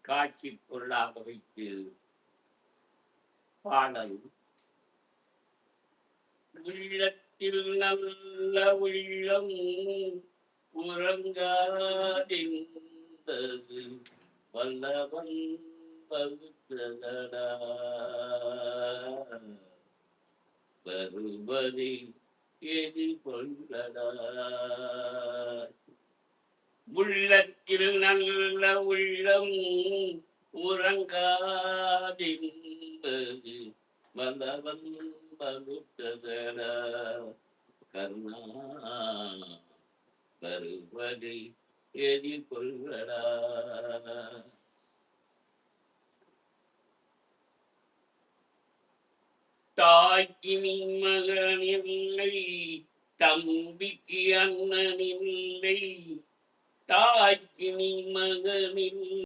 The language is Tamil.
காட்சி பொருளாக வைத்து பாடல். உள்ளத்தில் நல்ல உள்ளம் உறங்காதிருந்தது வல்லவன் பகுத்ததடா வருவதை எதிர்கொள்ளடா. உள்ளத்தில் நல்ல உள்ளம் உறங்காதிருந்தது வல்லவன் பகுத்ததடா கர்ணா வருவதை எதிர்கொள்ளடா. தாய்க்கு நீ மகனில்லை, தம்பிக்கு அண்ணனில்லை, தாய்க்கு நீ மகனில்லை.